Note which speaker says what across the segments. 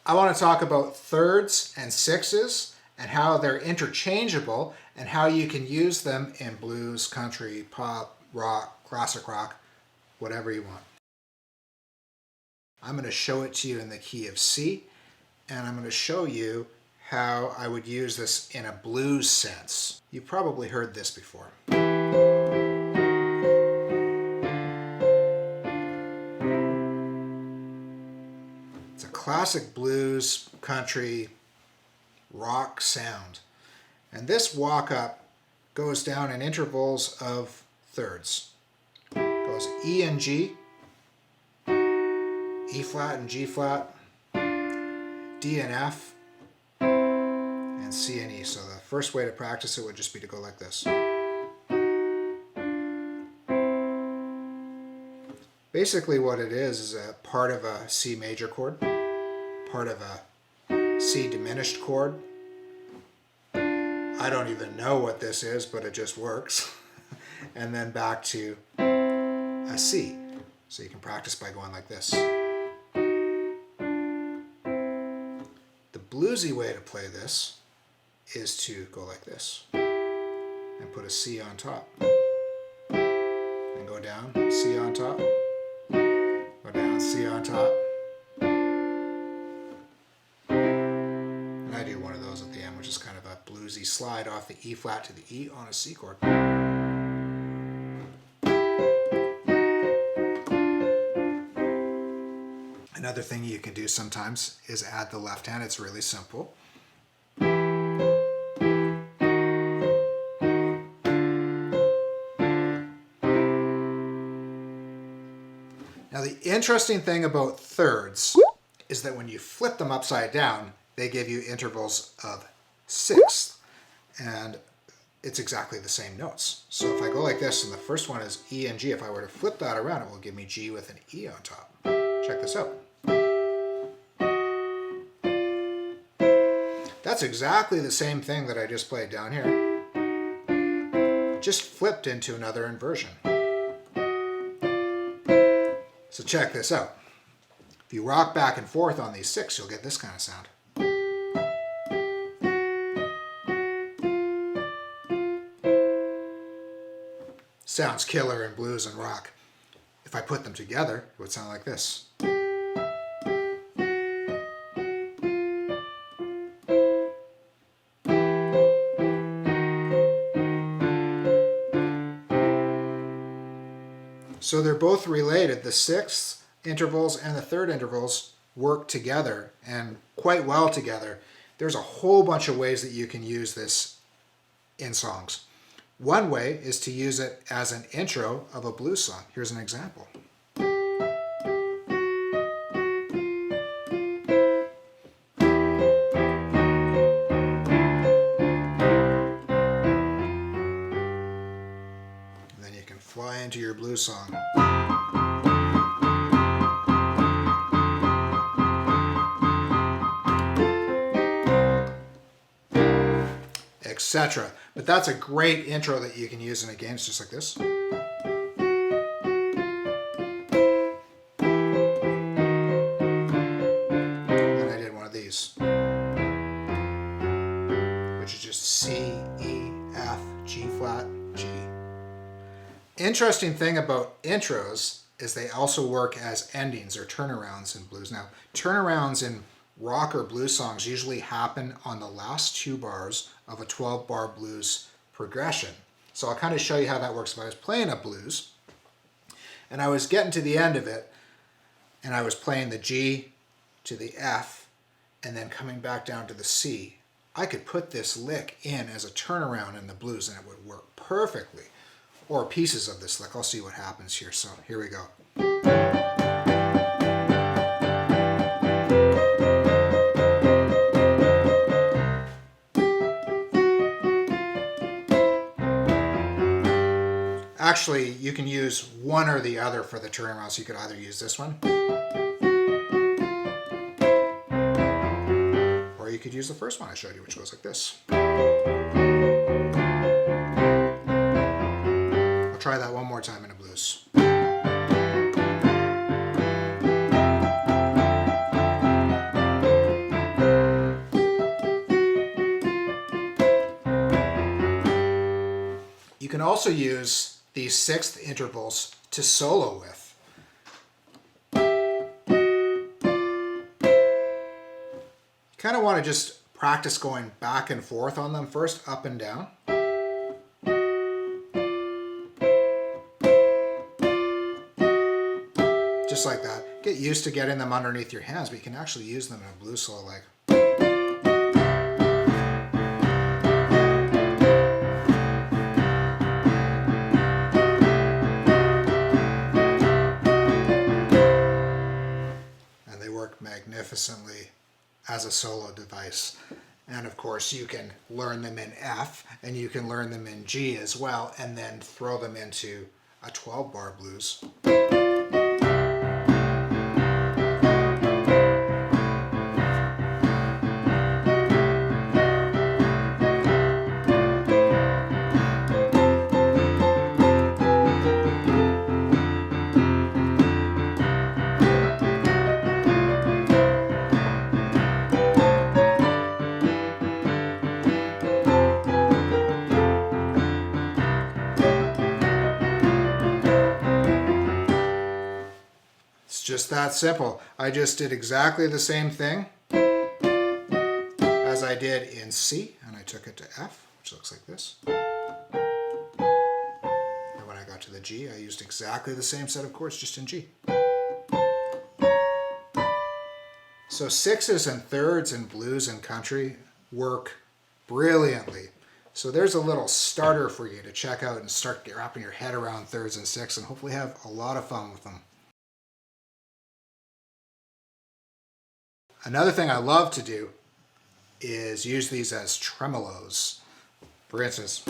Speaker 1: I want to talk about thirds and sixes and how they're interchangeable and how you can use them in blues, country, pop, rock, classic rock, whatever you want. I'm going to show it to you in the key of C, and I'm going to show you how I would use this in a blues sense. You've probably heard this before. It's a classic blues, country, rock sound. And this walk-up goes down in intervals of thirds. It goes E and G, E flat and G flat, D and F, and C and E. So the first way to practice it would just be to go like this. Basically what it is a part of a C major chord, part of a C diminished chord. I don't even know what this is, but it just works. And then back to a C. So you can practice by going like this. The bluesy way to play this is to go like this and put a C on top. And go down, C on top, go down, C on top. And I do one of those at the end, which is kind of a bluesy slide off the E flat to the E on a C chord. Another thing you can do sometimes is add the left hand. It's really simple. Now the interesting thing about thirds is that when you flip them upside down, they give you intervals of sixths, and it's exactly the same notes. So if I go like this and the first one is E and G, if I were to flip that around, it will give me G with an E on top. Check this out. That's exactly the same thing that I just played down here, just flipped into another inversion. So check this out. If you rock back and forth on these six, you'll get this kind of sound. Sounds killer in blues and rock. If I put them together, it would sound like this. So they're both related. The sixth intervals and the third intervals work together and quite well together. There's a whole bunch of ways that you can use this in songs. One way is to use it as an intro of a blues song. Here's an example. Then you can fly into your blues song. Etc. But that's a great intro that you can use in a game. It's just like this. And I did one of these, which is just C, E, F, G flat, G. Interesting thing about intros is they also work as endings or turnarounds in blues. Now, turnarounds in rock or blues songs usually happen on the last two bars of a 12-bar blues progression. So I'll kind of show you how that works. If I was playing a blues and I was getting to the end of it and I was playing the G to the F and then coming back down to the C, I could put this lick in as a turnaround in the blues and it would work perfectly. Or pieces of this lick. I'll see what happens here. So here we go. Actually, you can use one or the other for the turnaround, so you could either use this one, or you could use the first one I showed you, which goes like this. I'll try that one more time in a blues. can also use these sixth intervals to solo with. You kind of want to just practice going back and forth on them first, up and down. Just like that. Get used to getting them underneath your hands, but you can actually use them in a blues solo like. And they work magnificently as a solo device. And of course you can learn them in F, and you can learn them in G as well, and then throw them into a 12-bar blues. Just that simple. I just did exactly the same thing as I did in C, and I took it to F, which looks like this. And when I got to the G, I used exactly the same set of chords, just in G. So sixes and thirds in blues and country work brilliantly. So there's a little starter for you to check out and start wrapping your head around thirds and sixths, and hopefully have a lot of fun with them. Another thing I love to do is use these as tremolos. For instance,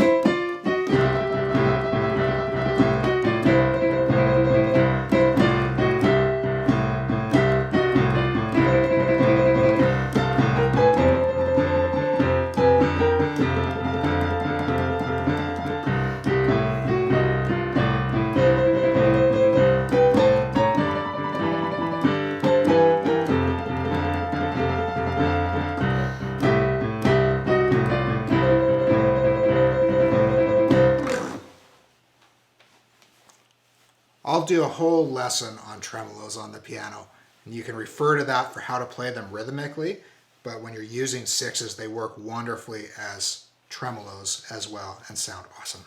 Speaker 1: I'll do a whole lesson on tremolos on the piano, and you can refer to that for how to play them rhythmically, but when you're using sixes, they work wonderfully as tremolos as well and sound awesome.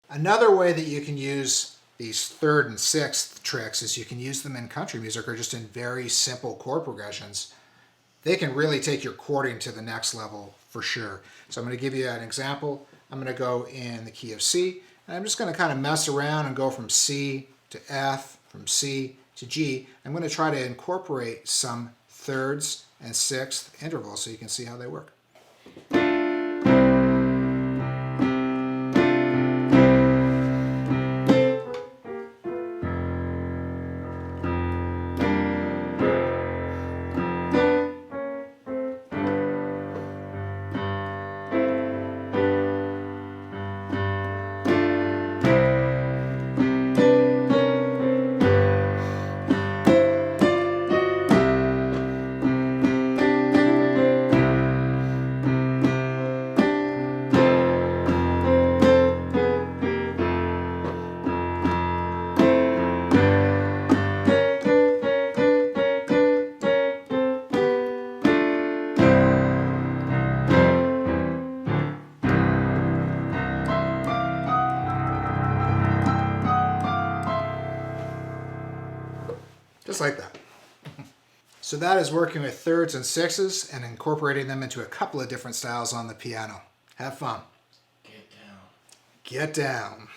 Speaker 1: Another way that you can use these third and sixth tricks is you can use them in country music or just in very simple chord progressions. They can really take your chording to the next level for sure. So I'm going to give you an example. I'm going to go in the key of C, and I'm just going to kind of mess around and go from C to F, from C to G. I'm going to try to incorporate some thirds and sixth intervals so you can see how they work. Just like that. So that is working with thirds and sixes and incorporating them into a couple of different styles on the piano. Have fun.
Speaker 2: Get down.
Speaker 1: Get down.